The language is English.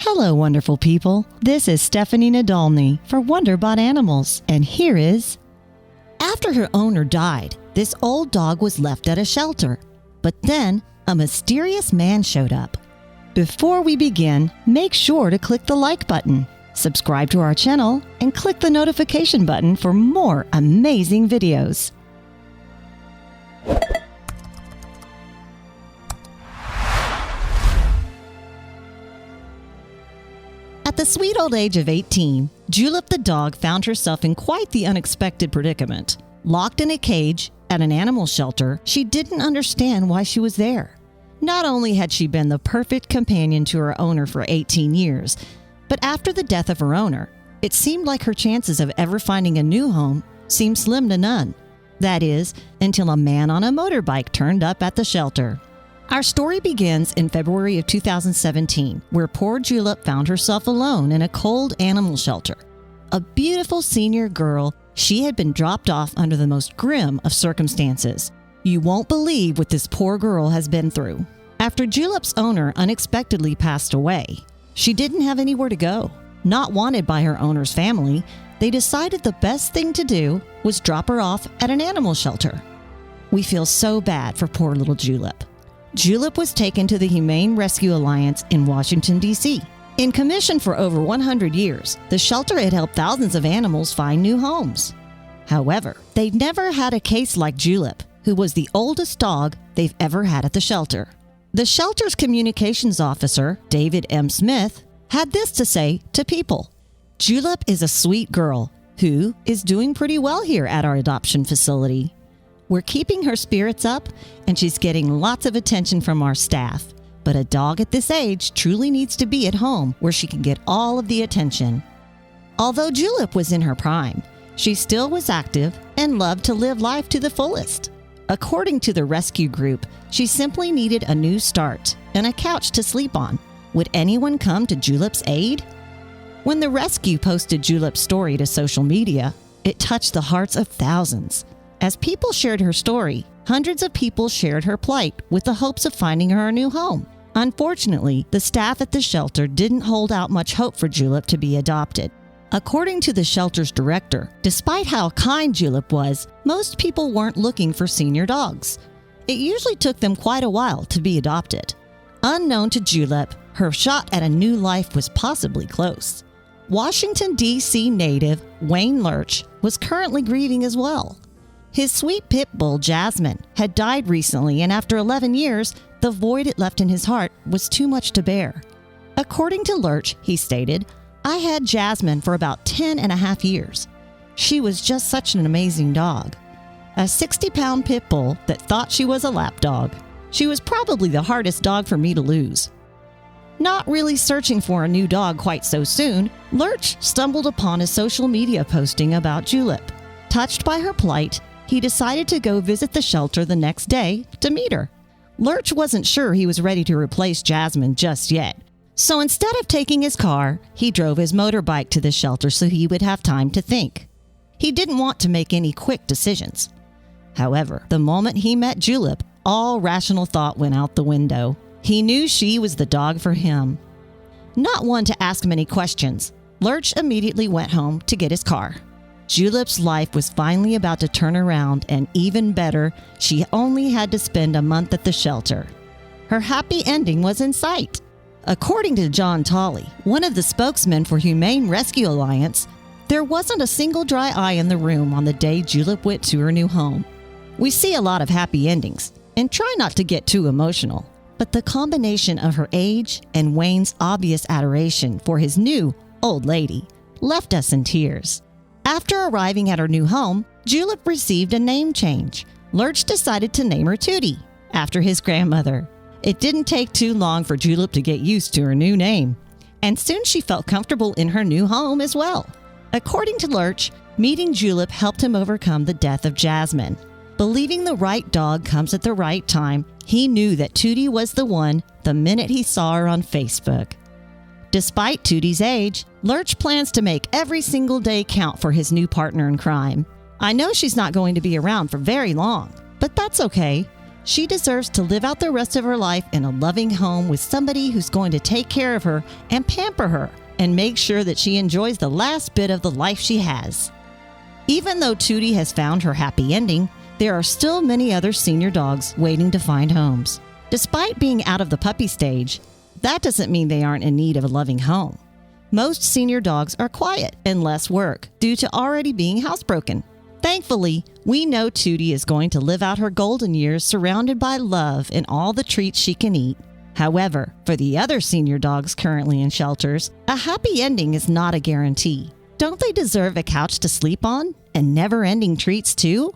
Hello, wonderful people. This is Stephanie Nadolny for Wonderbot Animals, and here is... After her owner died, this old dog was left at a shelter. But then, a mysterious man showed up. Before we begin, make sure to click the like button, subscribe to our channel, and click the notification button for more amazing videos. At the sweet old age of 18, Julep the dog found herself in quite the unexpected predicament. Locked in a cage at an animal shelter, she didn't understand why she was there. Not only had she been the perfect companion to her owner for 18 years, but after the death of her owner, it seemed like her chances of ever finding a new home seemed slim to none. That is, until a man on a motorbike turned up at the shelter. Our story begins in February of 2017, where poor Julep found herself alone in a cold animal shelter. A beautiful senior girl, she had been dropped off under the most grim of circumstances. You won't believe what this poor girl has been through. After Julep's owner unexpectedly passed away, she didn't have anywhere to go. Not wanted by her owner's family, they decided the best thing to do was drop her off at an animal shelter. We feel so bad for poor little Julep. Julep was taken to the Humane Rescue Alliance in Washington, D.C. In commission for over 100 years, the shelter had helped thousands of animals find new homes. However, they'd never had a case like Julep, who was the oldest dog they've ever had at the shelter. The shelter's communications officer, David M. Smith, had this to say to people. Julep is a sweet girl who is doing pretty well here at our adoption facility. We're keeping her spirits up, and she's getting lots of attention from our staff. But a dog at this age truly needs to be at home where she can get all of the attention. Although Julep was in her prime, she still was active and loved to live life to the fullest. According to the rescue group, she simply needed a new start and a couch to sleep on. Would anyone come to Julep's aid? When the rescue posted Julep's story to social media, it touched the hearts of thousands. As people shared her story, hundreds of people shared her plight with the hopes of finding her a new home. Unfortunately, the staff at the shelter didn't hold out much hope for Julep to be adopted. According to the shelter's director, despite how kind Julep was, most people weren't looking for senior dogs. It usually took them quite a while to be adopted. Unknown to Julep, her shot at a new life was possibly close. Washington, D.C. native Wayne Lurch was currently grieving as well. His sweet pit bull, Jasmine, had died recently, and after 11 years, the void it left in his heart was too much to bear. According to Lurch, he stated, "I had Jasmine for about 10 and a half years. She was just such an amazing dog. A 60-pound pit bull that thought she was a lap dog. She was probably the hardest dog for me to lose." Not really searching for a new dog quite so soon, Lurch stumbled upon a social media posting about Julep. Touched by her plight, he decided to go visit the shelter the next day to meet her. Lurch wasn't sure he was ready to replace Jasmine just yet. So instead of taking his car, he drove his motorbike to the shelter so he would have time to think. He didn't want to make any quick decisions. However, the moment he met Julep, all rational thought went out the window. He knew she was the dog for him. Not one to ask many questions, Lurch immediately went home to get his car. Julep's life was finally about to turn around, and even better, she only had to spend a month at the shelter. Her happy ending was in sight. According to John Tolley, one of the spokesmen for Humane Rescue Alliance, there wasn't a single dry eye in the room on the day Julep went to her new home. We see a lot of happy endings, and try not to get too emotional, but the combination of her age and Wayne's obvious adoration for his new old lady left us in tears. After arriving at her new home, Julep received a name change. Lurch decided to name her Tootie, after his grandmother. It didn't take too long for Julep to get used to her new name, and soon she felt comfortable in her new home as well. According to Lurch, meeting Julep helped him overcome the death of Jasmine. Believing the right dog comes at the right time, he knew that Tootie was the one the minute he saw her on Facebook. Despite Tootie's age, Lurch plans to make every single day count for his new partner in crime. I know she's not going to be around for very long, but that's okay. She deserves to live out the rest of her life in a loving home with somebody who's going to take care of her and pamper her and make sure that she enjoys the last bit of the life she has. Even though Tootie has found her happy ending, there are still many other senior dogs waiting to find homes. Despite being out of the puppy stage, that doesn't mean they aren't in need of a loving home. Most senior dogs are quiet and less work due to already being housebroken. Thankfully, we know Tootie is going to live out her golden years surrounded by love and all the treats she can eat. However, for the other senior dogs currently in shelters, a happy ending is not a guarantee. Don't they deserve a couch to sleep on and never-ending treats too?